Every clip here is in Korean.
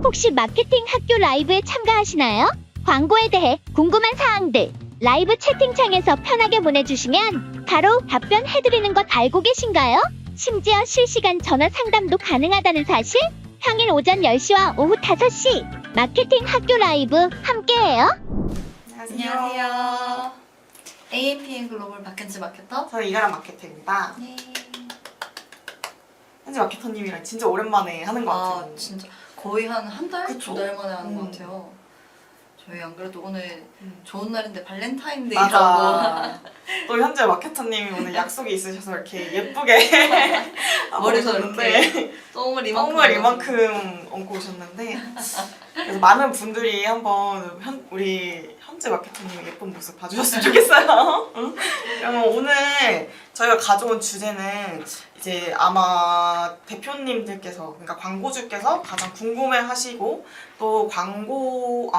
혹시 마케팅 학교 라이브에 참가하시나요? 광고에 대해 궁금한 사항들 라이브 채팅창에서 편하게 보내주시면 바로 답변해드리는 것 알고 계신가요? 심지어 실시간 전화 상담도 가능하다는 사실? 평일 오전 10시와 오후 5시 마케팅 학교 라이브 함께해요. 안녕하세요. AMPN 글로벌 박현지 마케터. 저는 이가람 마케터입니다. 네. 현지 마케터님이랑 진짜 오랜만에 하는 것 같아요. 진짜 거의 한 달? 그쵸? 2달 만에 하는 것 같아요. 저희 안 그래도 오늘 좋은 날인데 발렌타인데이라고. 맞아. 또 현재 마케터님이 오늘 약속이 있으셔서 이렇게 예쁘게 머리도 오셨는데 이렇게 똥을 똥을 이만큼 얹고 오셨는데 그래서 많은 분들이 한번 우리 현재 마케터님의 예쁜 모습 봐주셨으면 좋겠어요. 응? 그러면 오늘 저희가 가져온 주제는 이제 아마 대표님들께서 그러니까 광고주께서 가장 궁금해하시고 또 광고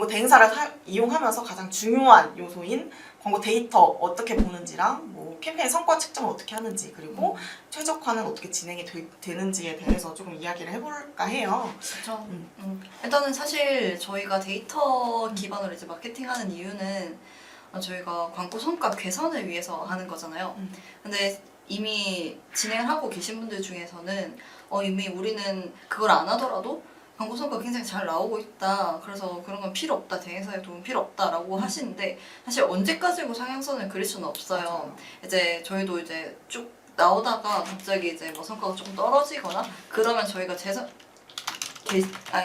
대행사를 이용하면서 가장 중요한 요소인 광고 데이터 어떻게 보는지랑 뭐 캠페인 성과 측정을 어떻게 하는지 그리고 최적화는 어떻게 진행이 되는지에 대해서 조금 이야기를 해볼까 해요. 그렇죠. 일단은 사실 저희가 데이터 기반으로 이제 마케팅하는 이유는 저희가 광고 성과 개선을 위해서 하는 거잖아요. 근데 이미 진행을 하고 계신 분들 중에서는 이미 우리는 그걸 안 하더라도 광고 성과 굉장히 잘 나오고 있다. 그래서 그런 건 필요 없다. 대행사의 도움 필요 없다라고 하시는데 사실 언제까지고 상향선을 그릴 수는 없어요. 맞아요. 이제 저희도 이제 쭉 나오다가 갑자기 이제 뭐 성과가 조금 떨어지거나 그러면 저희가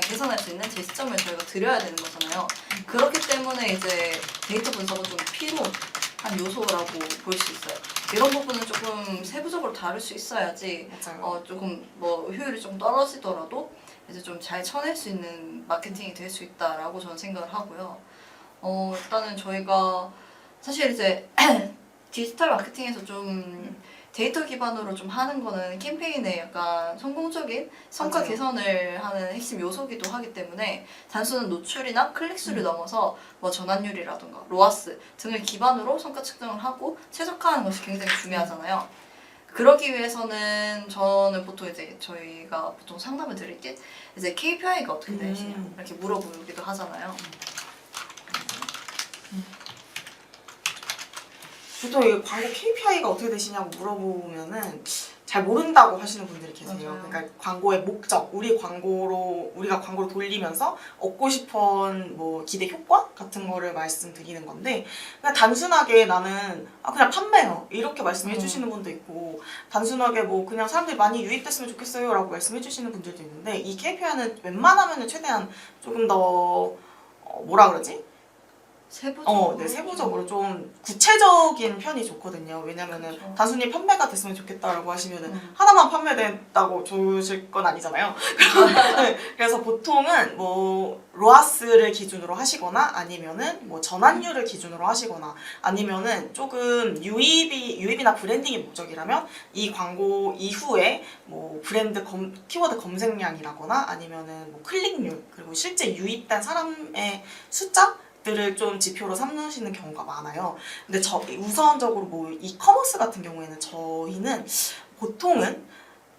개선할 수 있는 제시점을 저희가 드려야 되는 거잖아요. 그렇기 때문에 이제 데이터 분석은 좀 필요한 요소라고 볼 수 있어요. 이런 부분은 조금 세부적으로 다룰 수 있어야지 맞아요. 조금 뭐 효율이 좀 떨어지더라도 이제 좀 잘 쳐낼 수 있는 마케팅이 될 수 있다라고 저는 생각을 하고요. 일단은 저희가 사실 이제 디지털 마케팅에서 좀 데이터 기반으로 좀 하는 거는 캠페인의 약간 성공적인 성과 맞아요. 개선을 하는 핵심 요소기도 하기 때문에 단순한 노출이나 클릭수를 넘어서 뭐 전환율이라든가 로아스 등을 기반으로 성과 측정을 하고 최적화하는 것이 굉장히 중요하잖아요. 그러기 위해서는 저는 보통 이제 저희가 보통 상담을 드릴 때 이제 KPI가 어떻게 되시냐 이렇게 물어보기도 하잖아요. 보통 이 광고 KPI가 어떻게 되시냐고 물어보면은 잘 모른다고 하시는 분들이 계세요. 맞아요. 그러니까 광고의 목적, 우리가 광고를 돌리면서 얻고 싶은 뭐 기대 효과 같은 거를 말씀드리는 건데 그냥 단순하게 나는 그냥 판매요 이렇게 말씀해 주시는 분도 있고 단순하게 뭐 그냥 사람들이 많이 유입됐으면 좋겠어요 라고 말씀해 주시는 분들도 있는데 이 KPI는 웬만하면 최대한 조금 더 뭐라 그러지? 세부적으로? 네, 세부적으로 좀 구체적인 편이 좋거든요. 왜냐면은 그렇죠. 단순히 판매가 됐으면 좋겠다라고 하시면은 하나만 판매된다고 좋으실 건 아니잖아요. 네, 그래서 보통은 뭐 로아스를 기준으로 하시거나 아니면은 뭐 전환율을 기준으로 하시거나 아니면은 조금 유입이나 브랜딩이 목적이라면 이 광고 이후에 뭐 키워드 검색량이라거나 아니면은 뭐 클릭률 그리고 실제 유입된 사람의 숫자 들을 좀 지표로 삼으시는 경우가 많아요. 근데 우선적으로 뭐 이커머스 같은 경우에는 저희는 보통은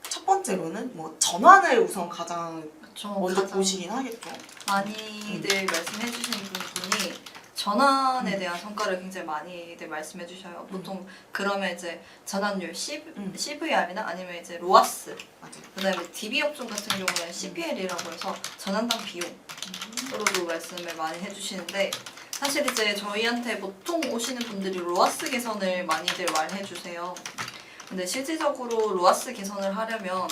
첫 번째로는 뭐 전환을 우선 가장 먼저 보시긴 하겠죠. 많이들 말씀해 주시는 분이 전환에 대한 성과를 굉장히 많이들 말씀해 주셔요. 보통 그러면 이제 전환율 CVR이나 아니면 이제 로아스 맞아요. 그다음에 DB 업종 같은 경우에는 CPL이라고 해서 전환당 비용으로도 말씀을 많이 해주시는데 사실 이제 저희한테 보통 오시는 분들이 로아스 개선을 많이들 말해 주세요. 근데 실질적으로 로아스 개선을 하려면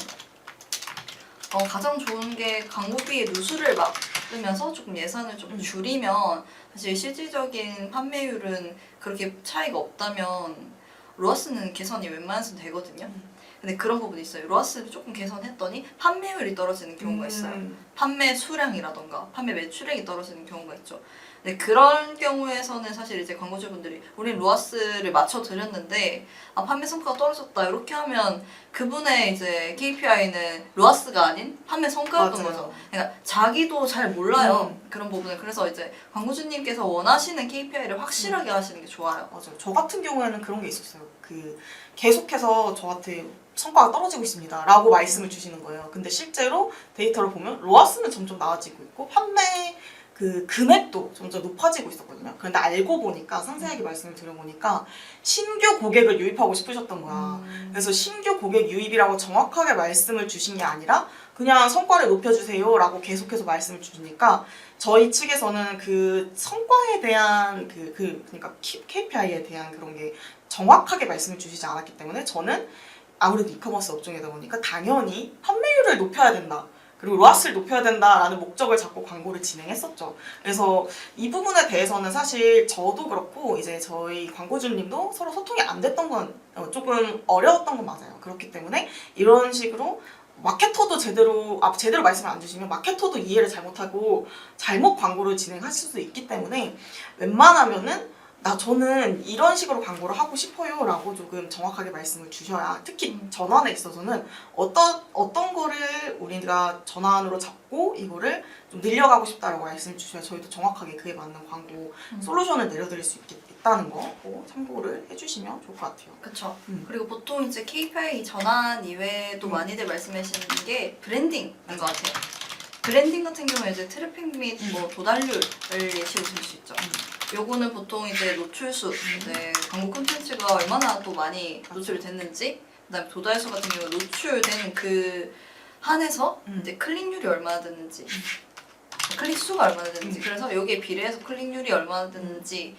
가장 좋은 게 광고비의 누수를 막으면서 조금 예산을 좀 줄이면 사실 실질적인 판매율은 그렇게 차이가 없다면 로아스는 개선이 웬만해서 되거든요. 근데 그런 부분이 있어요. 로아스를 조금 개선했더니 판매율이 떨어지는 경우가 있어요. 판매 수량이라던가 판매 매출액이 떨어지는 경우가 있죠. 근데 그런 경우에서는 사실 이제 광고주분들이 우린 로아스를 맞춰 드렸는데 판매 성과가 떨어졌다 이렇게 하면 그분의 이제 KPI는 로아스가 아닌 판매 성과였던 맞아요. 거죠. 그러니까 자기도 잘 몰라요. 그런 부분을. 그래서 이제 광고주님께서 원하시는 KPI를 확실하게 하시는 게 좋아요. 맞아요. 저 같은 경우에는 그런 게 있었어요. 계속해서 저한테 성과가 떨어지고 있습니다 라고 말씀을 주시는 거예요. 근데 실제로 데이터를 보면 로아스는 점점 나아지고 있고 판매 그 금액도 점점 높아지고 있었거든요. 그런데 알고 보니까 상세하게 말씀을 드려보니까 신규 고객을 유입하고 싶으셨던 거야. 그래서 신규 고객 유입이라고 정확하게 말씀을 주신 게 아니라 그냥 성과를 높여주세요 라고 계속해서 말씀을 주시니까 저희 측에서는 그 성과에 대한 그러니까 KPI에 대한 그런 게 정확하게 말씀을 주시지 않았기 때문에 저는 아무래도 이커머스 업종이다 보니까 당연히 판매율을 높여야 된다. 그리고 로아스를 높여야 된다라는 목적을 잡고 광고를 진행했었죠. 그래서 이 부분에 대해서는 사실 저도 그렇고 이제 저희 광고주님도 서로 소통이 안 됐던 건 조금 어려웠던 건 맞아요. 그렇기 때문에 이런 식으로 마케터도 제대로 말씀을 안 주시면 마케터도 이해를 잘못하고 잘못 광고를 진행하실 수도 있기 때문에 웬만하면은 저는 이런 식으로 광고를 하고 싶어요 라고 조금 정확하게 말씀을 주셔야, 특히 전환에 있어서는 어떤 거를 우리가 전환으로 잡고 이거를 좀 늘려가고 싶다라고 말씀을 주셔야 저희도 정확하게 그에 맞는 광고 솔루션을 내려드릴 수 있다는 거 참고를 해주시면 좋을 것 같아요. 그쵸. 그리고 보통 이제 KPI 전환 이외에도 많이들 말씀하시는 게 브랜딩인 것 같아요. 브랜딩 같은 경우에 이제 트래픽 및 뭐 도달률을 예시로 들 수 있죠. 요거는 보통 이제 노출수, 이제 광고 콘텐츠가 얼마나 또 많이 노출이 됐는지, 그다음에 도달수 같은 경우 노출된 그 한에서 이제 클릭률이 얼마나 됐는지, 클릭 수가 얼마나 됐는지, 그래서 여기에 비례해서 클릭률이 얼마나 됐는지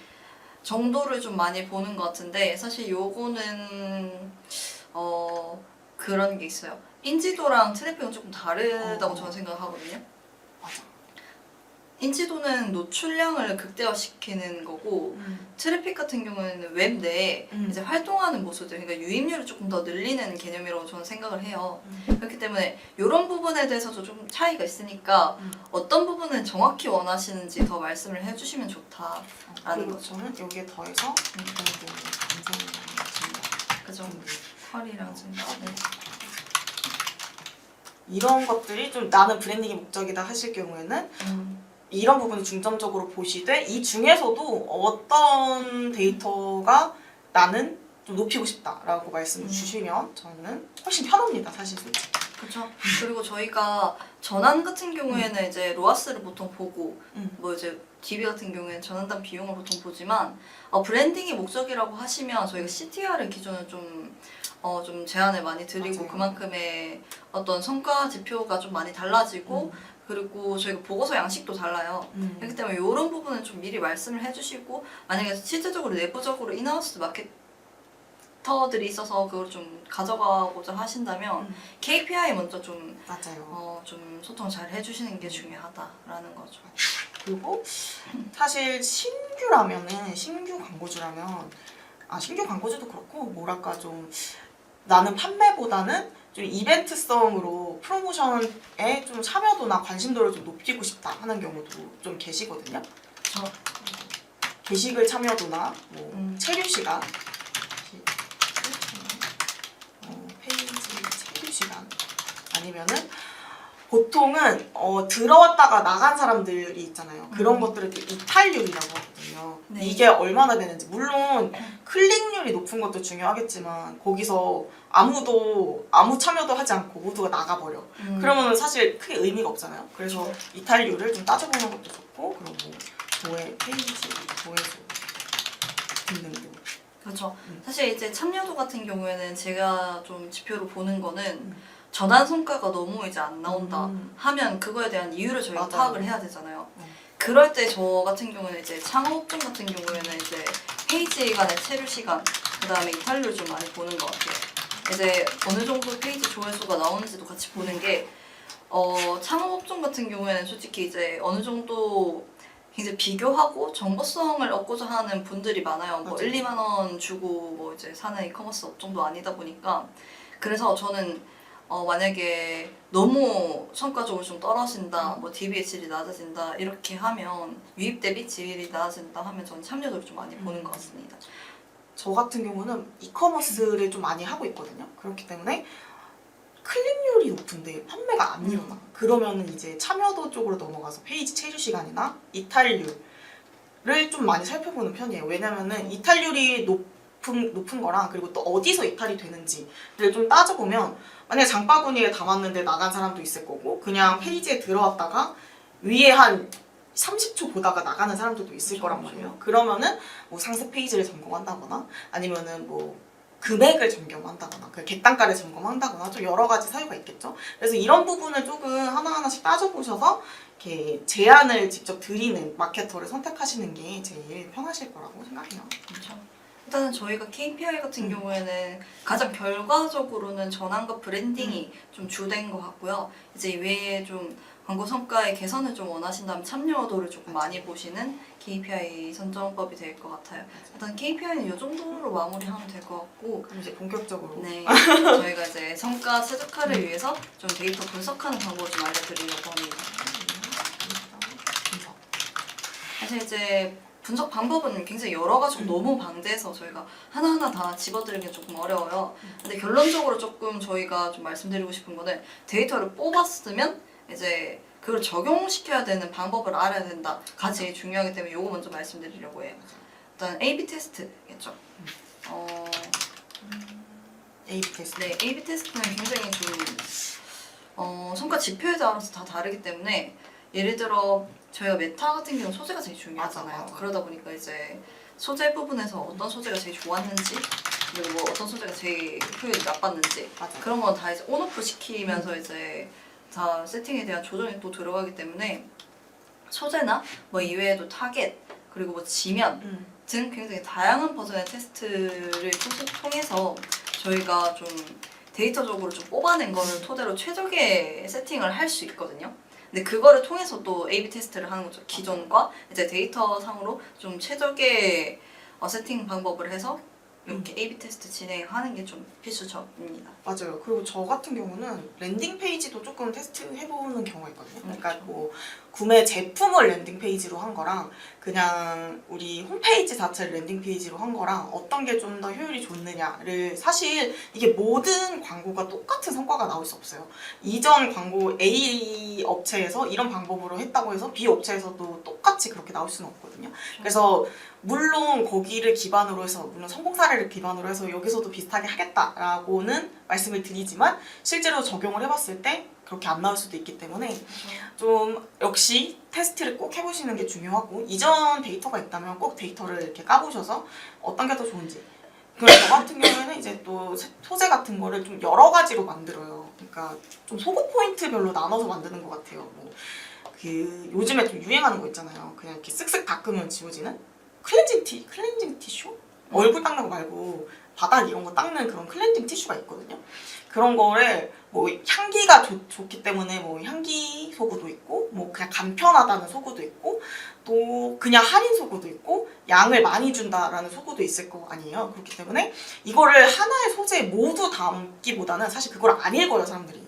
정도를 좀 많이 보는 것 같은데, 사실 요거는 그런 게 있어요. 인지도랑 트래픽은 조금 다르다고 저는 생각하거든요. 맞아. 인지도는 노출량을 극대화시키는 거고 트래픽 같은 경우에는 웹 내에 이제 활동하는 모습들, 그러니까 유입률을 조금 더 늘리는 개념이라고 저는 생각을 해요. 그렇기 때문에 이런 부분에 대해서도 좀 차이가 있으니까 어떤 부분은 정확히 원하시는지 더 말씀을 해주시면 좋다라는 그리고 거죠. 저는 여기에 더해서 그죠? 퀄이랑 증가. 네. 이런 것들이 좀 나는 브랜딩이 목적이다 하실 경우에는 이런 부분을 중점적으로 보시되 이 중에서도 어떤 데이터가 나는 좀 높이고 싶다라고 말씀을 주시면 저는 훨씬 편합니다, 사실 솔직히. 그렇죠. 그리고 저희가 전환 같은 경우에는 이제 로아스를 보통 보고 뭐 이제 DB 같은 경우에는 전환단 비용을 보통 보지만 브랜딩이 목적이라고 하시면 저희가 CTR을 기준으로 좀 제한을 많이 드리고 맞아요. 그만큼의 어떤 성과 지표가 좀 많이 달라지고 그리고 저희가 보고서 양식도 달라요. 그렇기 때문에 이런 부분은 좀 미리 말씀을 해주시고, 만약에 실제적으로 내부적으로 인하우스 마케터들이 있어서 그걸 좀 가져가고자 하신다면 KPI 먼저 좀 맞아요. 좀 소통 잘 해주시는 게 중요하다라는 거죠. 그리고 사실 신규 광고주라면 신규 광고주도 그렇고 뭐랄까 좀 나는 판매보다는 좀 이벤트성으로 프로모션에 좀 참여도나 관심도를 좀 높이고 싶다 하는 경우도 좀 계시거든요. 그렇죠. 게시글 참여도나 뭐 체류 시간, 페이지 체류 시간 아니면은 보통은 들어왔다가 나간 사람들이 있잖아요. 그런 것들을 이탈률이라고 하거든요. 네. 이게 얼마나 되는지, 물론 클릭률이 높은 것도 중요하겠지만 거기서 아무 참여도 하지 않고 모두가 나가버려. 그러면 사실 크게 의미가 없잖아요. 그래서 이탈률을 좀 따져보는 것도 좋고, 그리고 페이지 조회수 등등등. 그렇죠. 사실 이제 참여도 같은 경우에는 제가 좀 지표로 보는 거는 전환 성과가 너무 이제 안 나온다 하면 그거에 대한 이유를 저희가 맞아요. 파악을 해야 되잖아요. 그럴 때 저 같은 경우는 이제 창업종 같은 경우에는 이제 페이지 간의 체류 시간, 그 다음에 이탈률 좀 많이 보는 것 같아요. 이제 어느 정도 페이지 조회수가 나오는지도 같이 보는 게 창업종 같은 경우에는 솔직히 이제 어느 정도 이제 비교하고 정보성을 얻고자 하는 분들이 많아요. 뭐 맞아요. 1, 2만 원 주고 뭐 이제 사는 이커머스 업종도 아니다 보니까. 그래서 저는 만약에 너무 성과적으로 좀 떨어진다, 뭐 DB의 질이 낮아진다 이렇게 하면 유입 대비 질이 낮아진다 하면 저는 참여도를 좀 많이 보는 것 같습니다. 저 같은 경우는 이커머스를 좀 많이 하고 있거든요. 그렇기 때문에 클릭률이 높은데 판매가 안 일어나. 그러면은 이제 참여도 쪽으로 넘어가서 페이지 체류 시간이나 이탈률을 좀 많이 살펴보는 편이에요. 왜냐면은 이탈률이 높은 거랑 그리고 또 어디서 이탈이 되는지를 좀 따져보면 만약에 장바구니에 담았는데 나간 사람도 있을 거고 그냥 페이지에 들어왔다가 위에 한 30초 보다가 나가는 사람들도 있을 거란 말이에요. 그러면은 뭐 상세 페이지를 점검한다거나 아니면은 뭐 금액을 점검한다거나 그 객단가를 점검한다거나 좀 여러 가지 사유가 있겠죠. 그래서 이런 부분을 조금 하나하나씩 따져보셔서 이렇게 제안을 직접 드리는 마케터를 선택하시는 게 제일 편하실 거라고 생각해요. 그렇죠. 일단은 저희가 KPI 같은 경우에는 가장 결과적으로는 전환과 브랜딩이 좀 주된 것 같고요. 이제 이외에 좀 광고 성과의 개선을 좀 원하신다면 참여도를 조금 많이 보시는 KPI 선정법이 될 것 같아요. 일단 KPI는 이 정도로 마무리하면 될 것 같고, 그럼 이제 본격적으로 네, 저희가 이제 성과 최적화를 위해서 좀 데이터 분석하는 방법을 좀 알려드리려고 합니다. 사실 이제 분석 방법은 굉장히 여러 가지고 너무 방대해서 저희가 하나하나 다 집어드리는 게 조금 어려워요. 근데 결론적으로 조금 저희가 좀 말씀드리고 싶은 거는 데이터를 뽑았으면 이제 그걸 적용시켜야 되는 방법을 알아야 된다가 제일 중요하기 때문에 이거 먼저 말씀드리려고 해요. 일단 A/B 테스트겠죠. A/B 테스트. 네, A/B 테스트는 굉장히 좀 성과 지표에 따라서 다 다르기 때문에 예를 들어 저희가 메타 같은 경우는 소재가 제일 중요하잖아요. 맞아. 그러다 보니까 이제 소재 부분에서 어떤 소재가 제일 좋았는지 그리고 뭐 어떤 소재가 제일 효율이 나빴는지 맞아. 그런 건 다 이제 온오프 시키면서 이제 다 세팅에 대한 조정이 또 들어가기 때문에 소재나 뭐 이외에도 타겟 그리고 뭐 지면 등 굉장히 다양한 버전의 테스트를 통해서 저희가 좀 데이터적으로 좀 뽑아낸 거를 토대로 최적의 세팅을 할 수 있거든요. 근데 그거를 통해서 또 A/B 테스트를 하는 거죠. 기존과 이제 데이터 상으로 좀 최적의 세팅 방법을 해서 이렇게 A/B 테스트 진행하는 게 좀 필수적입니다. 맞아요. 그리고 저 같은 경우는 랜딩 페이지도 조금 테스트 해보는 경우가 있거든요. 그러니까 뭐 구매 제품을 랜딩 페이지로 한 거랑 그냥 우리 홈페이지 자체를 랜딩 페이지로 한 거랑 어떤 게 좀 더 효율이 좋느냐를 사실 이게 모든 광고가 똑같은 성과가 나올 수 없어요. 이전 광고 A 업체에서 이런 방법으로 했다고 해서 B 업체에서도 똑같이 그렇게 나올 수는 없거든요. 그래서 물론 거기를 기반으로 해서 물론 성공 사례를 기반으로 해서 여기서도 비슷하게 하겠다라고는 말씀을 드리지만 실제로 적용을 해봤을 때 그렇게 안 나올 수도 있기 때문에 좀 역시 테스트를 꼭 해보시는 게 중요하고 이전 데이터가 있다면 꼭 데이터를 이렇게 까보셔서 어떤 게 더 좋은지 그리고 저 같은 경우에는 이제 또 소재 같은 거를 좀 여러 가지로 만들어요. 그러니까 좀 소구 포인트별로 나눠서 만드는 것 같아요. 뭐 그 요즘에 좀 유행하는 거 있잖아요. 그냥 이렇게 쓱쓱 닦으면 지워지는 클렌징 티슈? 얼굴 닦는 거 말고 바닥 이런 거 닦는 그런 클렌징 티슈가 있거든요. 그런 거를 뭐 향기가 좋기 때문에 뭐 향기 소구도 있고 뭐 그냥 간편하다는 소구도 있고 또 그냥 할인 소구도 있고 양을 많이 준다라는 소구도 있을 거 아니에요. 그렇기 때문에 이거를 하나의 소재에 모두 담기보다는 사실 그걸 안 읽어요, 사람들이.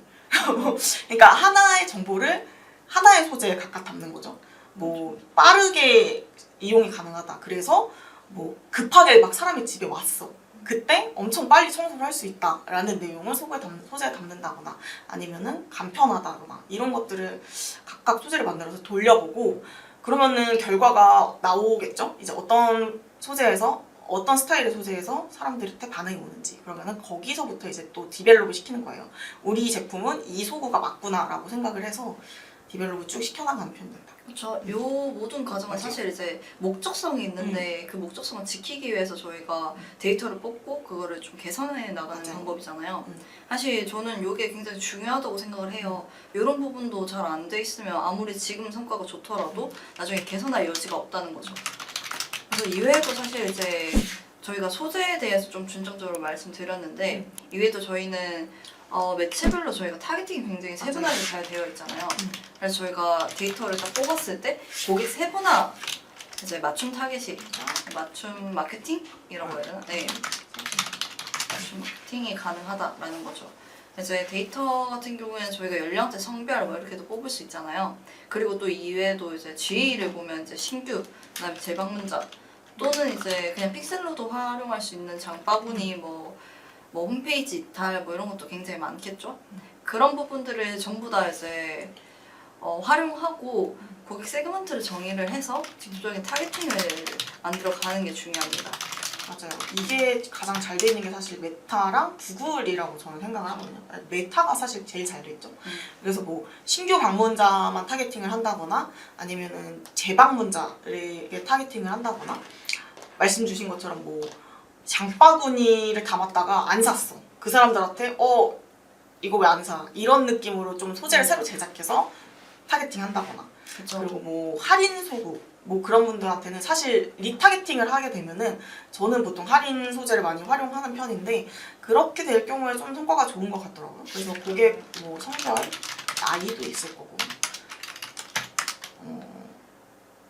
그러니까 하나의 정보를 하나의 소재에 각각 담는 거죠. 뭐 빠르게 이용이 가능하다. 그래서 뭐 급하게 막 사람이 집에 왔어. 그때 엄청 빨리 청소를 할 수 있다라는 내용을 소재에 담는다거나 아니면은 간편하다거나 이런 것들을 각각 소재를 만들어서 돌려보고 그러면은 결과가 나오겠죠. 이제 어떤 소재에서 어떤 스타일의 소재에서 사람들한테 반응이 오는지 그러면은 거기서부터 이제 또 디벨롭을 시키는 거예요. 우리 제품은 이 소구가 맞구나라고 생각을 해서 디벨롭을 쭉 시켜나가는 편입니다. 그렇죠. 요 모든 과정은 맞아요. 사실 이제 목적성이 있는데 그 목적성을 지키기 위해서 저희가 데이터를 뽑고 그거를 좀 개선해 나가는 맞아요. 방법이잖아요. 사실 저는 이게 굉장히 중요하다고 생각을 해요. 이런 부분도 잘 안 돼 있으면 아무리 지금 성과가 좋더라도 나중에 개선할 여지가 없다는 거죠. 그래서 이외에도 사실 이제 저희가 소재에 대해서 좀 중점적으로 말씀드렸는데 이외에도 저희는 매체별로 저희가 타겟팅이 굉장히 세분화가 잘 되어 있잖아요. 그래서 저희가 데이터를 딱 뽑았을 때 고객 세분화 이제 맞춤 타겟이 맞춤 마케팅 이런 거예요. 네, 맞춤 마케팅이 가능하다라는 거죠. 이제 데이터 같은 경우에는 저희가 연령대, 성별 뭐 이렇게도 뽑을 수 있잖아요. 그리고 또 이외에도 이제 GA를 보면 이제 신규, 그다음에 재방문자 또는 이제 그냥 픽셀로도 활용할 수 있는 장바구니 뭐 홈페이지 이탈 뭐 이런 것도 굉장히 많겠죠. 그런 부분들을 전부 다 이제 활용하고 고객 세그먼트를 정의를 해서 직접적인 타겟팅을 만들어 가는 게 중요합니다. 맞아요. 이게 가장 잘 돼 있는 게 사실 메타랑 구글이라고 저는 생각을 하거든요. 메타가 사실 제일 잘 돼 있죠. 그래서 뭐 신규 방문자만 타겟팅을 한다거나 아니면은 재방문자에게 타겟팅을 한다거나 말씀 주신 것처럼 뭐 장바구니를 담았다가 안 샀어. 그 사람들한테 이거 왜 안 사? 이런 느낌으로 좀 소재를 새로 제작해서 타겟팅 한다거나 그쵸. 그리고 뭐 할인 소구 뭐 그런 분들한테는 사실 리타겟팅을 하게 되면은 저는 보통 할인 소재를 많이 활용하는 편인데 그렇게 될 경우에 좀 성과가 좋은 것 같더라고요. 그래서 고객 뭐 성별, 나이도 있을 거고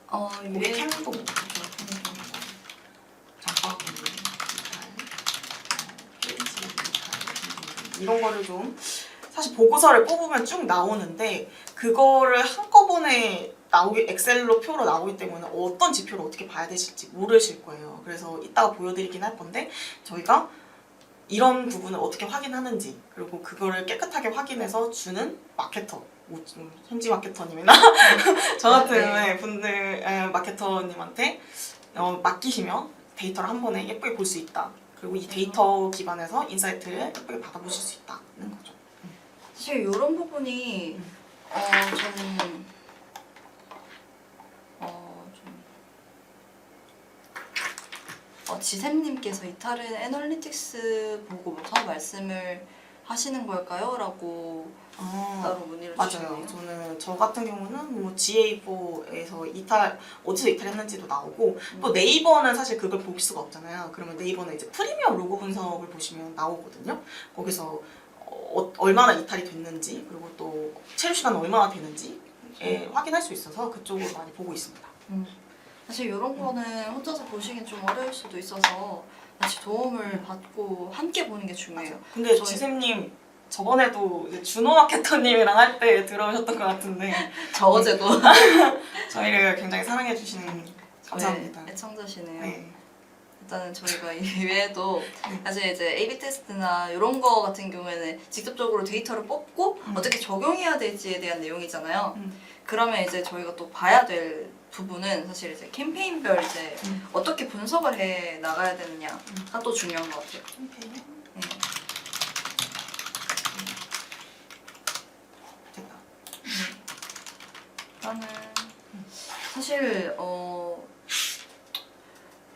고객 위에 행동 장바구니 이런 거를 좀 사실 보고서를 뽑으면 쭉 나오는데 그거를 한꺼번에 엑셀로 표로 나오기 때문에 어떤 지표를 어떻게 봐야 되실지 모르실 거예요. 그래서 이따가 보여드리긴 할 건데 저희가 이런 부분을 어떻게 확인하는지 그리고 그거를 깨끗하게 확인해서 주는 마케터 현지 마케터님이나 저 같은 분들 마케터님한테 맡기시면 데이터를 한 번에 예쁘게 볼 수 있다. 그리고 이 데이터 기반에서 인사이트를 예쁘게 받아보실 수 있다는 거죠. 사실 이런 부분이 저는 지샘님께서 이탈은 애널리틱스 보고부터 말씀을 하시는 걸까요? 라고 따로 문의를 맞아요. 주시네요. 저 같은 경우는 뭐 GA4에서 어디서 이탈했는지도 나오고 또 네이버는 사실 그걸 볼 수가 없잖아요. 그러면 네이버는 이제 프리미엄 로고 분석을 보시면 나오거든요. 거기서 얼마나 이탈이 됐는지 그리고 또 체류 시간은 얼마나 되는지 확인할 수 있어서 그쪽으로 많이 보고 있습니다. 사실 이런 거는 혼자서 보시긴 좀 어려울 수도 있어서 같이 도움을 받고 함께 보는 게 중요해요. 근데 지샘님 저번에도 이제 준호 마케터님이랑 할 때 들어오셨던 것 같은데 저 어제도 저희를 굉장히 사랑해 주시는 감사합니다. 네, 애청자시네요. 네. 일단은 저희가 이외에도 사실 이제 A/B 테스트나 이런 거 같은 경우에는 직접적으로 데이터를 뽑고 어떻게 적용해야 될지에 대한 내용이잖아요. 그러면 이제 저희가 또 봐야 될 부분은 사실 이제 캠페인별 이제 어떻게 분석을 해 나가야 되느냐가 또 중요한 것 같아요. 캠페인 네. 됐다. 일단은 사실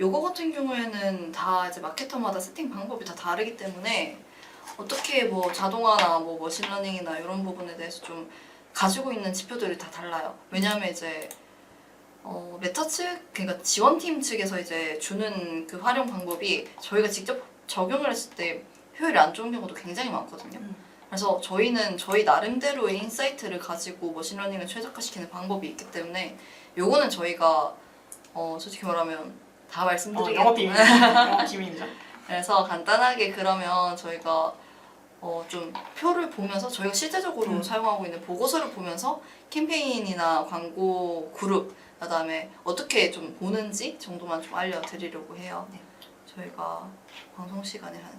요거 같은 경우에는 다 이제 마케터마다 세팅 방법이 다 다르기 때문에 어떻게 뭐 자동화나 뭐 머신러닝이나 이런 부분에 대해서 좀 가지고 있는 지표들이 다 달라요. 왜냐하면 이제 메타 측, 그러니까 지원팀 측에서 이제 주는 그 활용 방법이 저희가 직접 적용을 했을 때 효율이 안 좋은 경우도 굉장히 많거든요. 그래서 저희는 저희 나름대로의 인사이트를 가지고 머신러닝을 최적화시키는 방법이 있기 때문에 요거는 저희가 솔직히 말하면 다 말씀드리겠 영업 비밀이죠. 그래서 간단하게 그러면 저희가 좀 표를 보면서 저희가 실제적으로 사용하고 있는 보고서를 보면서 캠페인이나 광고 그룹 그다음에 어떻게 좀 보는지 정도만 좀 알려드리려고 해요. 네. 저희가 방송 시간이 한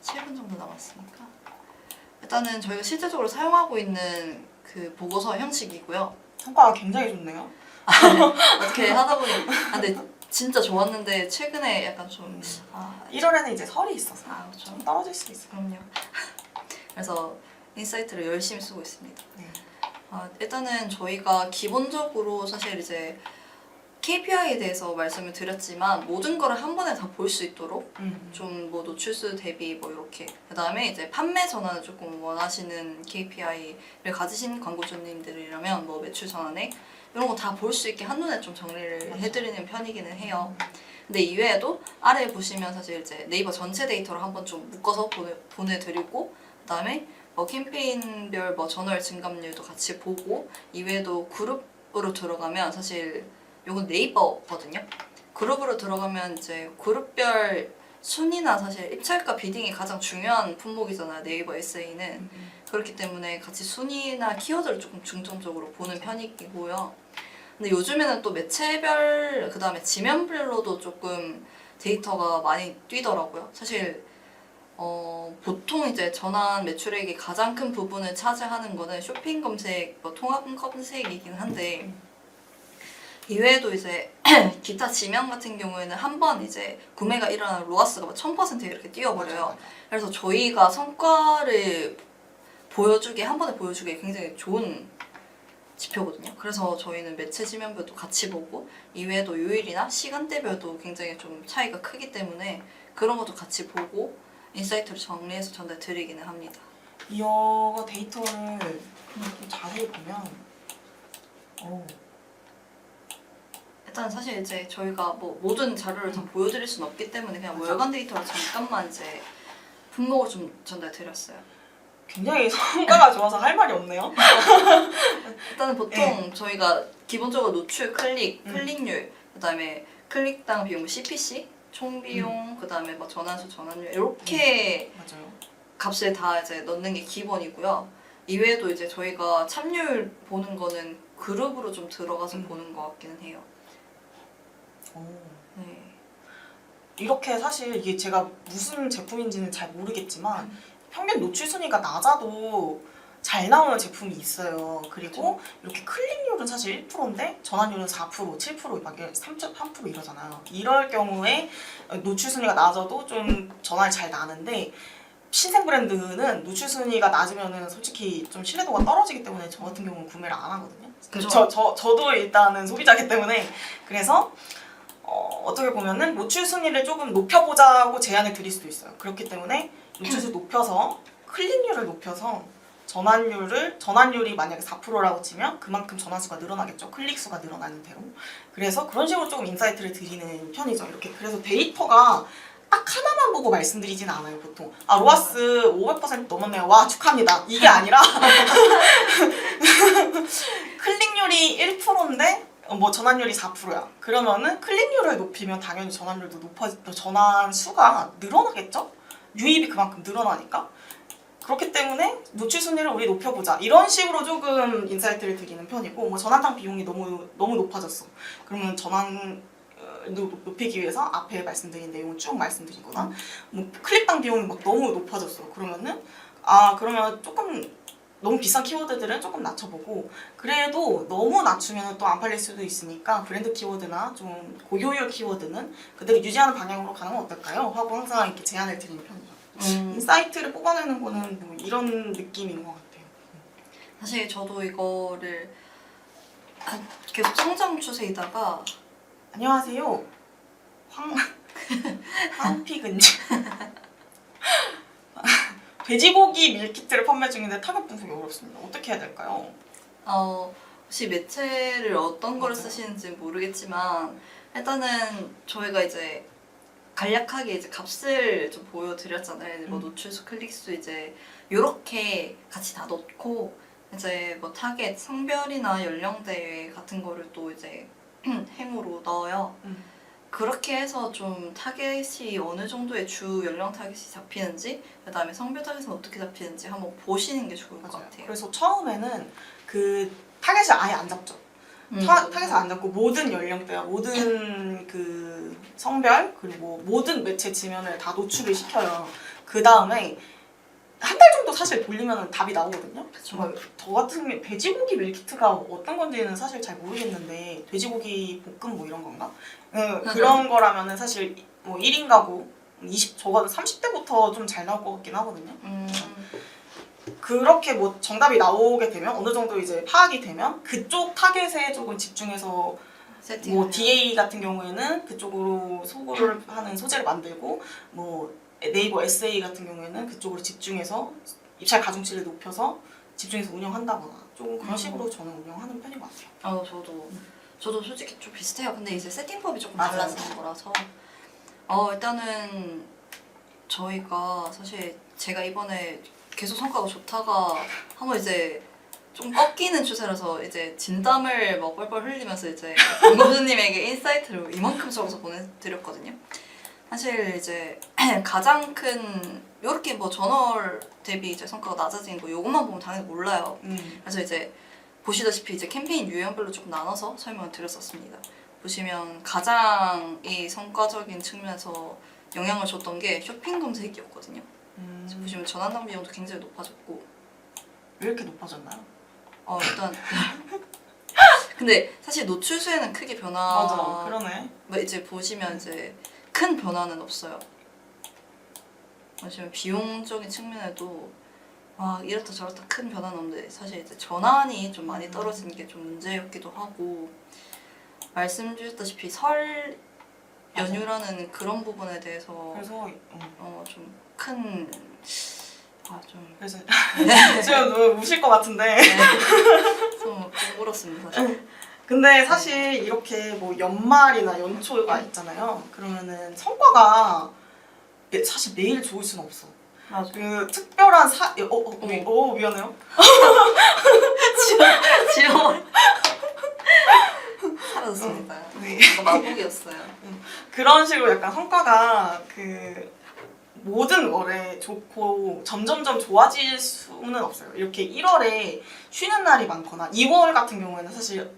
7분 정도 남았으니까 일단은 저희가 실제적으로 사용하고 있는 그 보고서 형식이고요. 성과가 굉장히 좋네요. 어떻게 하다 보니 근데 진짜 좋았는데 최근에 약간 좀 1월에는 이제 설이 있어서 그렇죠. 좀 떨어질 수 있어요. 그럼요. 그래서 인사이트를 열심히 쓰고 있습니다. 네. 일단은 저희가 기본적으로 사실 이제 KPI에 대해서 말씀을 드렸지만 모든 거를 한 번에 다 볼 수 있도록 좀 뭐 노출수 대비 뭐 이렇게 그 다음에 이제 판매 전환을 조금 원하시는 KPI를 가지신 광고주님들이라면 뭐 매출 전환액 이런 거 다 볼 수 있게 한눈에 좀 정리를 해드리는 편이기는 해요. 근데 이외에도 아래에 보시면 사실 이제 네이버 전체 데이터를 한번 좀 묶어서 보내드리고 그다음에 뭐 캠페인별 뭐 전월 증감률도 같이 보고 이외에도 그룹으로 들어가면 사실 요건 네이버거든요. 그룹으로 들어가면 이제 그룹별 순위나 사실 입찰가 비딩이 가장 중요한 품목이잖아요. 네이버 SA는. 그렇기 때문에 같이 순위나 키워드를 조금 중점적으로 보는 편이고요. 근데 요즘에는 또 매체별 그다음에 지면별로도 조금 데이터가 많이 뛰더라고요. 사실 보통 이제 전환 매출액이 가장 큰 부분을 차지하는 거는 쇼핑 검색, 뭐 통합 검색이긴 한데 이외에도 이제 기타 지명 같은 경우에는 한 번 이제 구매가 일어나면 로아스가 막 1000% 이렇게 뛰어버려요. 맞아. 그래서 저희가 성과를 보여주기 한 번에 보여주기 굉장히 좋은 지표거든요. 그래서 저희는 매체 지면별도 같이 보고 이외에도 요일이나 시간대별도 굉장히 좀 차이가 크기 때문에 그런 것도 같이 보고 인사이트를 정리해서 전달드리기는 합니다. 이거 데이터를 좀 자세히 보면 일단 사실 이제 저희가 뭐 모든 자료를 다 보여드릴 수는 없기 때문에 그냥 맞아. 월간 데이터로 잠깐만 이제 품목을 좀 전달드렸어요. 굉장히 성과가 좋아서 할 말이 없네요. 일단은 보통 저희가 기본적으로 노출, 클릭, 클릭률, 그다음에 클릭당 비용, CPC, 총 비용, 그다음에 뭐 전환수, 전환율 이렇게 맞아요. 값을 다 이제 넣는 게 기본이고요. 이외에도 이제 저희가 참여율 보는 거는 그룹으로 좀 들어가서 보는 것 같기는 해요. 네. 이렇게 사실 이게 제가 무슨 제품인지는 잘 모르겠지만 평균 노출 순위가 낮아도 잘 나오는 제품이 있어요. 그리고 이렇게 클릭률은 사실 1%인데 전환율은 4%, 7%, 막 3.3% 이러잖아요. 이럴 경우에 노출 순위가 낮아도 좀 전환이 잘 나는데 신생 브랜드는 노출 순위가 낮으면은 솔직히 좀 신뢰도가 떨어지기 때문에 저 같은 경우는 구매를 안 하거든요. 그죠. 저도 일단은 소비자이기 때문에 그래서 어떻게 보면은 노출 순위를 조금 높여보자고 제안을 드릴 수도 있어요. 그렇기 때문에 노출을 높여서 클릭률을 높여서 전환율이 만약에 4%라고 치면 그만큼 전환수가 늘어나겠죠. 클릭 수가 늘어나는 대로. 그래서 그런 식으로 조금 인사이트를 드리는 편이죠. 이렇게 그래서 데이터가 딱 하나만 보고 말씀드리진 않아요, 보통. 아, 로아스 500% 넘었네요. 와, 축하합니다. 이게 아니라 클릭률이 1%인데 뭐 전환율이 4%야. 그러면은 클릭률을 높이면 당연히 전환율도 전환 수가 늘어나겠죠? 유입이 그만큼 늘어나니까. 그렇기 때문에 노출 순위를 우리 높여보자. 이런 식으로 조금 인사이트를 드리는 편이고, 뭐 전환당 비용이 너무 높아졌어. 그러면 전환 높이기 위해서 앞에 말씀드린 내용을 쭉 말씀드리거나, 뭐 클릭당 비용이 막 너무 높아졌어. 그러면은 그러면 조금 너무 비싼 키워드들은 조금 낮춰보고, 그래도 너무 낮추면 또 안 팔릴 수도 있으니까 브랜드 키워드나 좀 고효율 키워드는 그대로 유지하는 방향으로 가는 건 어떨까요? 하고 항상 이렇게 제안을 드리는 편이죠. 인사이트를 뽑아내는 거는 뭐 이런 느낌인 것 같아요. 사실 저도 이거를 계속 성장 추세이다가 안녕하세요. 황피근지. 돼지고기 밀키트를 판매 중인데 타겟 분석이 어렵습니다. 어떻게 해야 될까요? 혹시 매체를 어떤 거를 맞아요. 쓰시는지 모르겠지만 일단은 저희가 이제 간략하게 이제 값을 좀 보여드렸잖아요. 뭐 노출수, 클릭수 이제 요렇게 같이 다 넣고 이제 뭐 타겟, 성별이나 연령대 같은 거를 또 이제 행으로 넣어요. 그렇게 해서 좀 타겟이 어느 정도의 주 연령 타겟이 잡히는지, 그다음에 성별 타겟은 어떻게 잡히는지 한번 보시는 게 좋을 것 같아요. 그래서 처음에는 그 타겟을 아예 안 잡죠. 타겟을 안 잡고 모든 연령대와 모든 그 성별 그리고 모든 매체 지면을 다 노출을 시켜요. 그 다음에 한 달 정도 사실 돌리면 답이 나오거든요. 그쵸. 저 같은 경우 돼지고기 밀키트가 어떤 건지는 사실 잘 모르겠는데 돼지고기 볶음 뭐 이런 건가? 그런 거라면은 사실 뭐 1인 가구 저거는 30대부터 좀 잘 나올 것 같긴 하거든요. 그렇게 뭐 정답이 나오게 되면 어느 정도 이제 파악이 되면 그쪽 타겟에 조금 집중해서 뭐 DA 같은 경우에는 그쪽으로 소구를 하는 소재를 만들고 뭐 네이버 SA 같은 경우에는 그쪽으로 집중해서 입찰 가중치를 높여서 집중해서 운영한다거나 조금 그런 식으로 저는 운영하는 편인 것 같아요. 저도 솔직히 좀 비슷해요. 근데 이제 세팅법이 조금 맞아요. 달라지는 거라서 일단은 저희가 사실 제가 이번에 계속 성과가 좋다가 한번 이제 좀 꺾이는 추세라서 이제 진담을 막 뻘뻘 흘리면서 이제 광고주님에게 인사이트를 이만큼 적어서 보내드렸거든요. 사실 이제 가장 큰 요렇게 뭐 저널 대비 이제 성과가 낮아진 거 요것만 보면 당연히 몰라요. 그래서 이제 보시다시피 이제 캠페인 유형별로 조금 나눠서 설명을 드렸었습니다. 보시면 가장 이 성과적인 측면에서 영향을 줬던 게 쇼핑 검색이었거든요. 보시면 전환당 비용도 굉장히 높아졌고. 왜 이렇게 높아졌나요? 일단 근데 사실 노출수에는 크게 변화 맞아, 그러네. 뭐 이제 보시면 이제 큰 변화는 없어요. 보시면 비용적인 측면에도 막 이렇다 저렇다 큰 변화는 없는데 사실 이제 전환이 좀 많이 떨어지는 게 좀 문제였기도 하고 말씀 주셨다시피 설 연휴라는 그런 부분에 대해서 그래서 좀 큰 좀 그래서 네. 지금 너무 우실 것 같은데. 좀 울었습니다 사실. 근데 사실 이렇게 뭐 연말이나 연초가 있잖아요. 그러면은 성과가 사실 매일 좋을 수는 없어. 맞아. 그 특별한 미안해요. 지워 사라졌습니다. 네. 이거 마복이었어요. 그런 식으로 약간 성과가 그 모든 월에 좋고 점점점 좋아질 수는 없어요. 이렇게 1월에 쉬는 날이 많거나 2월 같은 경우에는 사실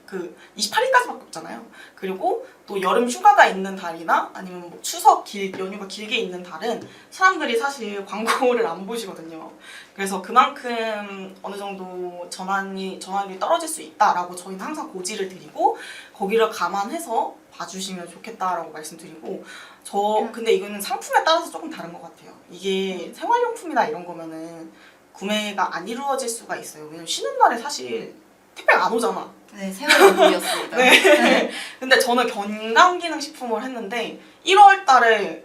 그 28일까지밖에 없잖아요. 그리고 또 여름 휴가가 있는 달이나 아니면 뭐 추석 연휴가 길게 있는 달은 사람들이 사실 광고를 안 보시거든요. 그래서 그만큼 어느 정도 전환율이 떨어질 수 있다라고 저희는 항상 고지를 드리고 거기를 감안해서 봐주시면 좋겠다라고 말씀드리고 근데 이거는 상품에 따라서 조금 다른 것 같아요. 이게 생활용품이나 이런 거면은 구매가 안 이루어질 수가 있어요. 왜냐면 쉬는 날에 사실 택배가 안 오잖아. 네, 생활용품이었습니다. 네. 근데 저는 건강기능식품을 했는데 1월 달에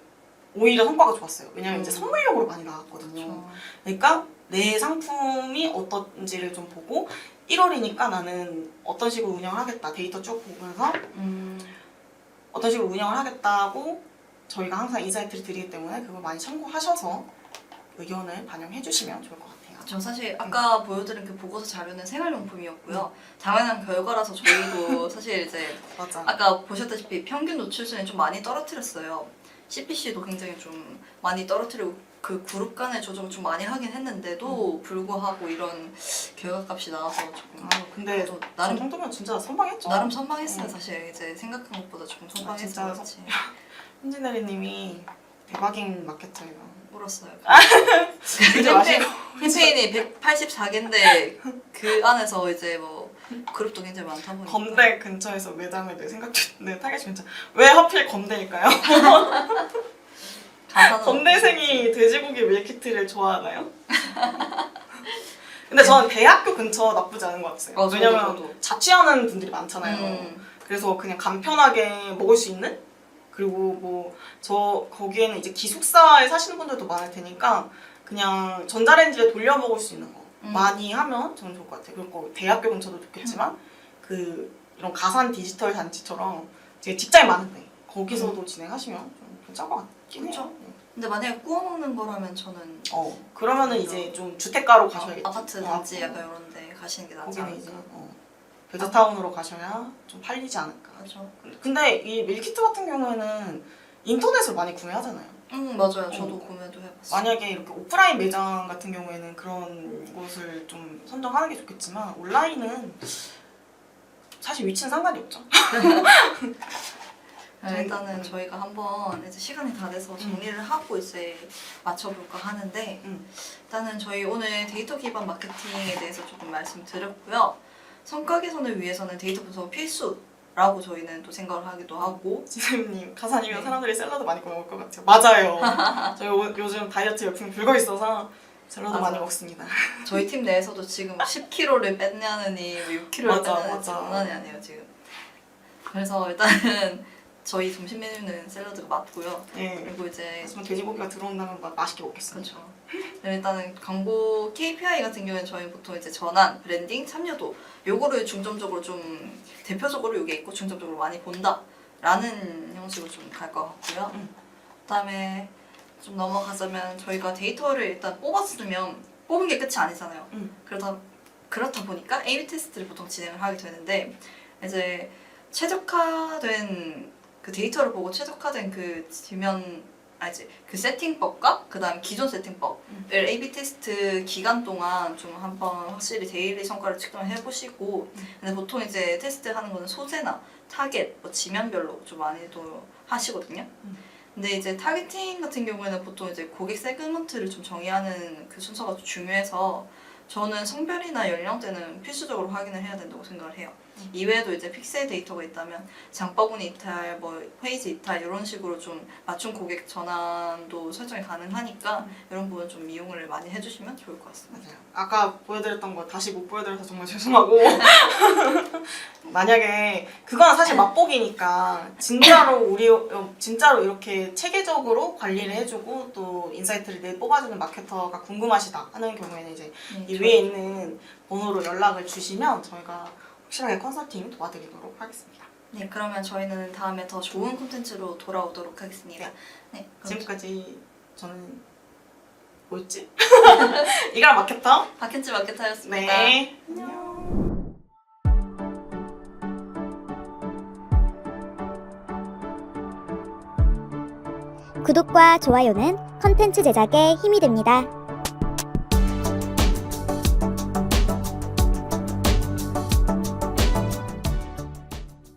오히려 성과가 좋았어요. 왜냐면 이제 선물용으로 많이 나왔거든요. 그러니까 내 상품이 어떤지를 좀 보고 1월이니까 나는 어떤 식으로 운영을 하겠다. 데이터 쭉 보면서 어떤 식으로 운영을 하겠다고 저희가 항상 인사이트를 드리기 때문에 그걸 많이 참고하셔서 의견을 반영해 주시면 좋을 것 같아요. 저 사실 아까 보여드린 그 보고서 자료는 생활용품이었고요. 당연한 결과라서 저희도 사실 이제 맞아. 아까 보셨다시피 평균 노출수는 좀 많이 떨어뜨렸어요. CPC도 굉장히 좀 많이 떨어뜨리고 그 그룹 간의 조정을 좀 많이 하긴 했는데도 불구하고 이런 결과값이 나와서 조금 근데 저 나름 정도면 진짜 선방했죠. 나름 선방했어요. 사실 이제 생각한 것보다 조금 진짜 선방했었지. 현진혜리님이 대박인 마케터예요. 울었어요. 그러지 마시고. 캠페인이 184개인데 그 안에서 이제 뭐 그룹도 굉장히 많다 보니까 건대 근처에서 매장을 내 생각 중인데 타겟이 진짜 왜 하필 건대일까요? 건대생이 돼지고기 밀키트를 좋아하나요? 근데 저는 대학교 근처 나쁘지 않은 것 같아요. 왜냐면 저도. 자취하는 분들이 많잖아요. 그래서 그냥 간편하게 먹을 수 있는? 그리고 뭐 거기에는 이제 기숙사에 사시는 분들도 많을 테니까 그냥 전자레인지에 돌려 먹을 수 있는 거 많이 하면 저는 좋을 것 같아요. 그리고 대학교 근처도 좋겠지만 이런 가산 디지털 단지처럼 되게 직장이 많은데 거기서도 진행하시면 좀 괜찮을 것 같긴 해요. 근데 만약에 구워 먹는 거라면 저는 그러면은 이제 좀 주택가로 가셔야겠죠. 아파트 단지 약간 이런 데 가시는 게 낫지 거기는 이제 않을까. 베드타운으로 가셔야 좀 팔리지 않을까. 그렇죠. 근데 이 밀키트 같은 경우에는 인터넷으로 많이 구매하잖아요. 맞아요. 저도 구매도 해봤어요. 만약에 이렇게 오프라인 매장 같은 경우에는 그런 곳을 좀 선정하는 게 좋겠지만 온라인은 사실 위치는 상관이 없죠. 일단은 저희가 한번 이제 시간이 다 돼서 정리를 하고 이제 맞춰볼까 하는데 일단은 저희 오늘 데이터 기반 마케팅에 대해서 조금 말씀드렸고요. 성과 개선을 위해서는 데이터 분석은 필수라고 저희는 또 생각을 하기도 하고 지수님 가사님이면 네. 사람들이 샐러드 많이 먹을 것 같아요. 맞아요. 저희 요즘 다이어트 열풍이 불고 있어서 샐러드 맞아. 많이 먹습니다. 저희 팀 내에서도 지금 10kg를 뺐냐느니 6kg를 맞아, 뺐냐느니 맞아. 장난이 아니에요 지금. 그래서 일단은 저희 점심 메뉴는 샐러드가 맞고요. 네. 그리고 이제 하지만 돼지고기가 들어온다면 맛있게 먹겠습니다. 그렇죠. 일단은 광고 KPI 같은 경우에는 저희 보통 이제 전환, 브랜딩, 참여도 요거를 중점적으로 좀 대표적으로 요게 있고 중점적으로 많이 본다라는 형식으로 좀 갈 것 같고요. 그다음에 좀 넘어가자면 저희가 데이터를 일단 뽑았으면 뽑은 게 끝이 아니잖아요. 그렇다 보니까 A/B 테스트를 보통 진행을 하게 되는데 이제 최적화된 그 데이터를 보고 최적화된 그 그 세팅법과 그다음 기존 세팅법을 A/B 테스트 기간 동안 좀 한번 확실히 데일리 성과를 측정을 해보시고 근데 보통 이제 테스트하는 거는 소재나 타겟, 뭐 지면별로 좀 많이도 하시거든요. 근데 이제 타겟팅 같은 경우에는 보통 이제 고객 세그먼트를 좀 정의하는 그 순서가 좀 중요해서 저는 성별이나 연령대는 필수적으로 확인을 해야 된다고 생각을 해요. 이외에도 이제 픽셀 데이터가 있다면 장바구니 이탈, 뭐 페이지 이탈 이런 식으로 좀 맞춤 고객 전환도 설정이 가능하니까 이런 부분 좀 이용을 많이 해주시면 좋을 것 같습니다. 맞아요. 아까 보여드렸던 거 다시 못 보여드려서 정말 죄송하고 만약에 그건 사실 맛보기니까 진짜로 이렇게 체계적으로 관리를 해주고 또 인사이트를 내 뽑아주는 마케터가 궁금하시다 하는 경우에는 이제 이 위에 있는 번호로 연락을 주시면 저희가 확실하게 컨설팅 도와드리도록 하겠습니다. 네, 그러면 저희는 다음에 더 좋은 콘텐츠로 돌아오도록 하겠습니다. 네, 그럼 지금까지 저는 뭐였지? 이거랑 마케터? 박현지 마케터였습니다. 네. 안녕. 구독과 좋아요는 컨텐츠 제작에 힘이 됩니다.